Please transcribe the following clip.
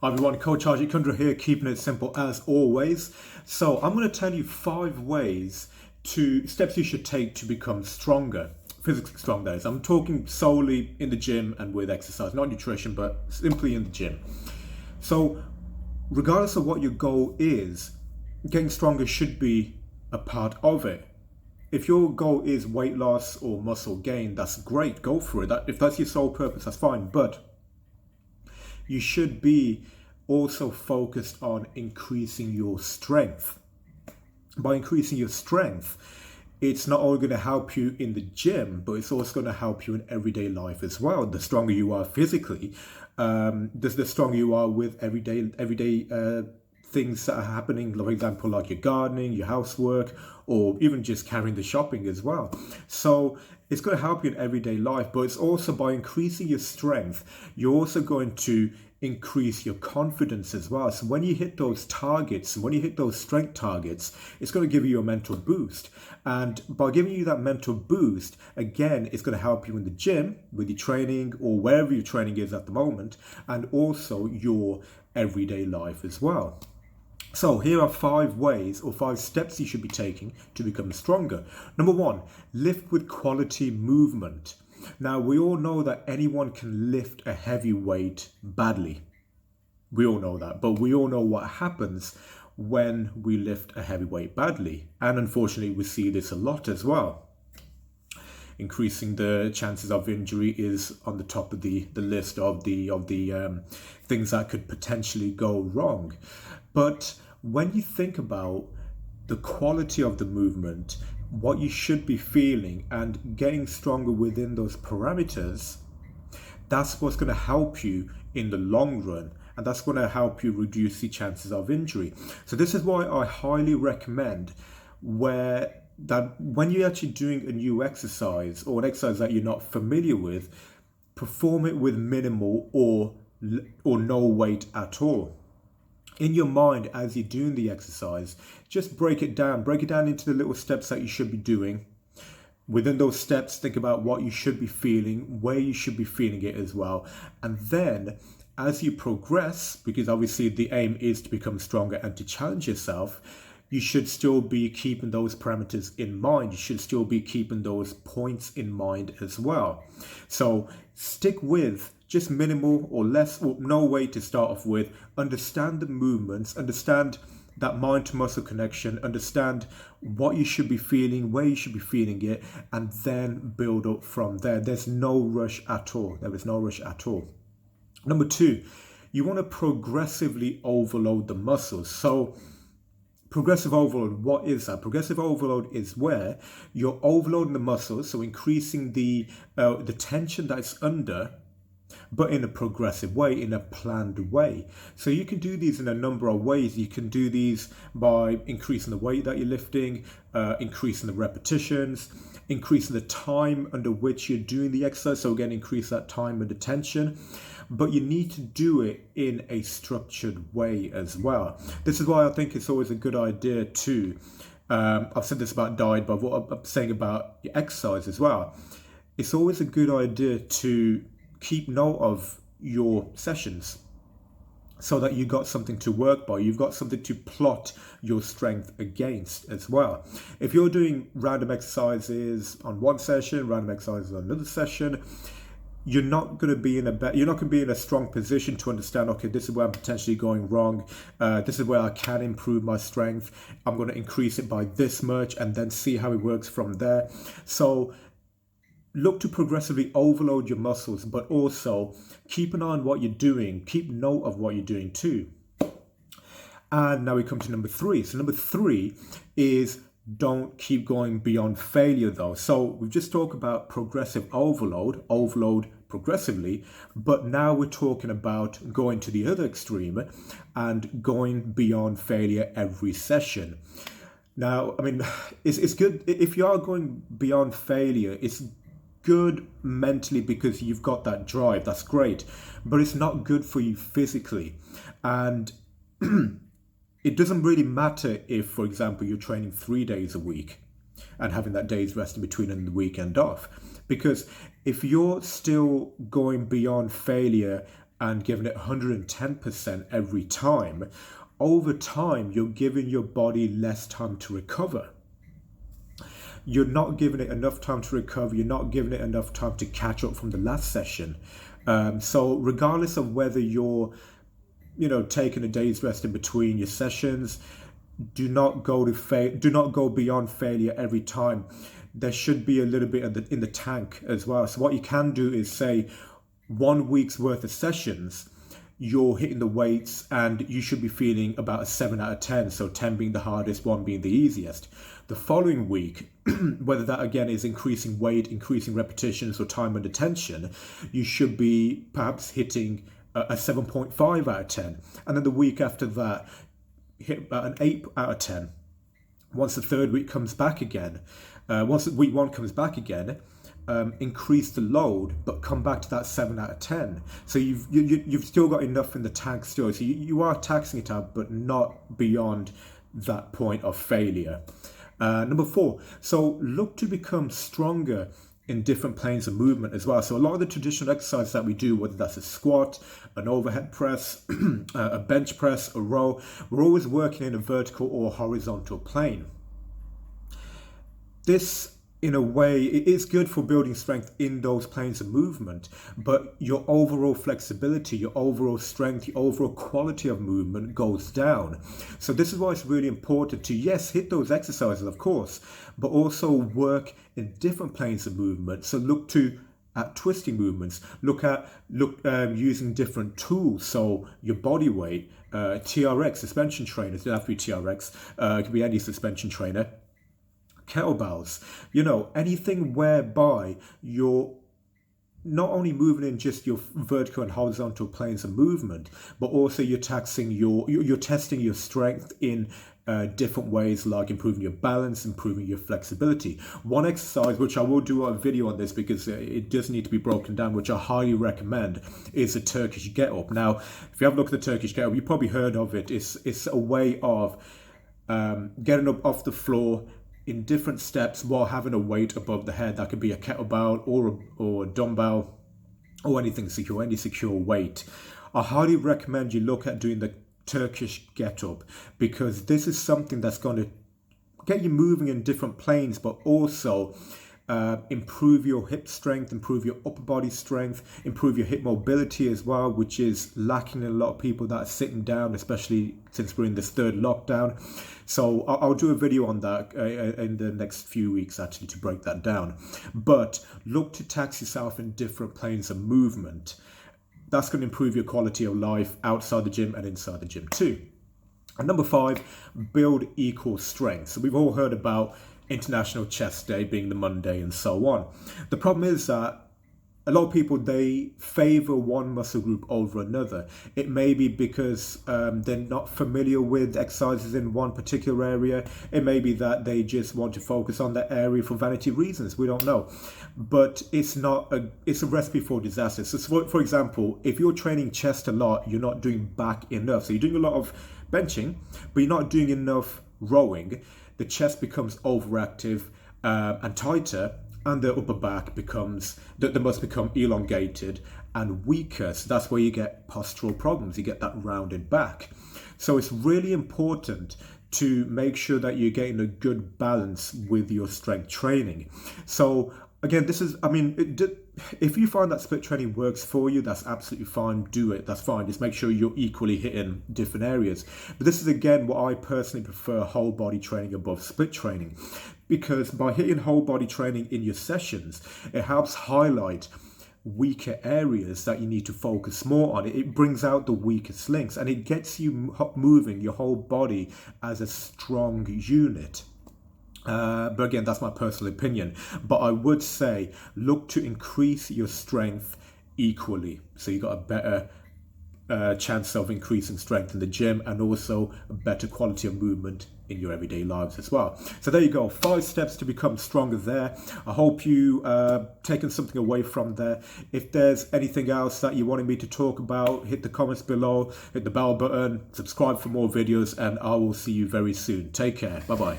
Hi everyone, Coach Haji Kundra here, keeping it simple as always. So I'm going to tell you 5 steps you should take to become stronger, physically strong that is. I'm talking solely in the gym and with exercise, not nutrition, but simply in the gym. So regardless of what your goal is, getting stronger should be a part of it. If your goal is weight loss or muscle gain, that's great, go for it. If that's your sole purpose, that's fine. But you should be also focused on increasing your strength. By increasing your strength, it's not only going to help you in the gym, but it's also going to help you in everyday life as well. The stronger you are physically, the stronger you are with everyday things that are happening, for example, like your gardening, your housework, or even just carrying the shopping as well. So it's going to help you in everyday life, but it's also by increasing your strength, you're also going to increase your confidence as well. So when you hit those targets, when you hit those strength targets, it's going to give you a mental boost. And by giving you that mental boost, again, it's going to help you in the gym with your training or wherever your training is at the moment, and also your everyday life as well. So here are 5 steps you should be taking to become stronger. Number 1, lift with quality movement. Now, we all know that anyone can lift a heavy weight badly. We all know that, but we all know what happens when we lift a heavy weight badly. And unfortunately, we see this a lot as well. Increasing the chances of injury is on the top of the list of the things that could potentially go wrong. But when you think about the quality of the movement, what you should be feeling and getting stronger within those parameters, that's what's going to help you in the long run, and that's going to help you reduce the chances of injury. So this is why I highly recommend that when you're actually doing a new exercise or an exercise that you're not familiar with, perform it with minimal or no weight at all. In your mind, as you're doing the exercise, just break it down into the little steps that you should be doing. Within those steps, think about what you should be feeling, where you should be feeling it as well. And then as you progress, because obviously the aim is to become stronger and to challenge yourself, you should still be keeping those parameters in mind. You should still be keeping those points in mind as well. So stick with just minimal or less or no weight to start off with. Understand the movements, understand that mind to muscle connection, understand what you should be feeling, where you should be feeling it, and then build up from there. There's no rush at all. There is no rush at all. Number 2, you want to progressively overload the muscles. So progressive overload, what is that? Progressive overload is where you're overloading the muscles, so increasing the tension that's under, but in a progressive way, in a planned way. So you can do these in a number of ways. You can do these by increasing the weight that you're lifting, increasing the repetitions, increasing the time under which you're doing the exercise. So again, increase that time and attention. But you need to do it in a structured way as well. This is why I think it's always a good idea to, I've said this about diet, but what I'm saying about exercise as well. It's always a good idea to keep note of your sessions so that you got something to work by. You've got something to plot your strength against as well. If you're doing random exercises on one session, random exercises on another session, you're not going to be in a strong position to understand, okay, this is where I'm potentially going wrong. This is where I can improve my strength. I'm going to increase it by this much and then see how it works from there. So look to progressively overload your muscles, but also keep an eye on what you're doing. Keep note of what you're doing too. And now we come to number 3. So number 3 is don't keep going beyond failure though. So we've just talked about progressive overload progressively, but now we're talking about going to the other extreme and going beyond failure every session. Now, I mean, it's good if you are going beyond failure. It's good mentally because you've got that drive. That's great, but it's not good for you physically. And it doesn't really matter if, for example, you're training 3 days a week and having that day's rest in between and the weekend off. Because if you're still going beyond failure and giving it 110% every time, over time, you're giving your body less time to recover. You're not giving it enough time to recover. You're not giving it enough time to catch up from the last session. So regardless of whether you're, taking a day's rest in between your sessions, do not go beyond failure every time. There should be a little bit in the tank as well. So what you can do is say 1 week's worth of sessions, you're hitting the weights and you should be feeling about a 7 out of 10. So 10 being the hardest, 1 being the easiest. The following week, whether that again is increasing weight, increasing repetitions or time under tension, you should be perhaps hitting a 7.5 out of 10. And then the week after that, hit about an 8 out of 10. Once the third week comes back again, once week 1 comes back again, increase the load, but come back to that 7 out of 10. So you've still got enough in the tank still. So you are taxing it out, but not beyond that point of failure. Number 4, so look to become stronger in different planes of movement as well. So a lot of the traditional exercises that we do, whether that's a squat, an overhead press, a bench press, a row, we're always working in a vertical or horizontal plane. This, in a way, it is good for building strength in those planes of movement, but your overall flexibility, your overall strength, your overall quality of movement goes down. So this is why it's really important to, yes, hit those exercises, of course, but also work in different planes of movement. So look at twisting movements, look using different tools. So your body weight, TRX, suspension trainers, it doesn't have to be TRX, it could be any suspension trainer. Kettlebells, anything whereby you're not only moving in just your vertical and horizontal planes of movement, but also you're testing your strength in different ways, like improving your balance, improving your flexibility. One exercise, which I will do a video on this because it does need to be broken down, which I highly recommend, is the Turkish Get Up. Now, if you have a look at the Turkish Get Up, you've probably heard of it. It's a way of getting up off the floor in different steps while having a weight above the head. That could be a kettlebell or a dumbbell or anything secure, any secure weight. I highly recommend you look at doing the Turkish Get Up, because this is something that's going to get you moving in different planes, but also improve your hip strength, improve your upper body strength, improve your hip mobility as well, which is lacking in a lot of people that are sitting down, especially since we're in this third lockdown. So I'll do a video on that in the next few weeks, actually, to break that down. But look to tax yourself in different planes of movement. That's going to improve your quality of life outside the gym and inside the gym too. And number 5, build equal strength. So we've all heard about International Chest Day being the Monday and so on. The problem is that a lot of people, they favor one muscle group over another. It may be because they're not familiar with exercises in one particular area. It may be that they just want to focus on that area for vanity reasons. We don't know. But it's a recipe for disaster. So for example, if you're training chest a lot, you're not doing back enough. So you're doing a lot of benching, but you're not doing enough rowing. The chest becomes overactive and tighter, and the upper back becomes, the muscles become elongated and weaker. So that's where you get postural problems. You get that rounded back. So it's really important to make sure that you're getting a good balance with your strength training. So again, if you find that split training works for you, that's absolutely fine. Do it. That's fine. Just make sure you're equally hitting different areas. But this is, again, what I personally prefer, whole body training above split training. Because by hitting whole body training in your sessions, it helps highlight weaker areas that you need to focus more on. It brings out the weakest links, and it gets you moving your whole body as a strong unit. But again, that's my personal opinion. But I would say, look to increase your strength equally. So you got a better chance of increasing strength in the gym, and also a better quality of movement in your everyday lives as well. So there you go, 5 steps to become stronger there. I hope you taken something away from there. If there's anything else that you wanted me to talk about, hit the comments below, hit the bell button, subscribe for more videos, and I will see you very soon. Take care. Bye bye.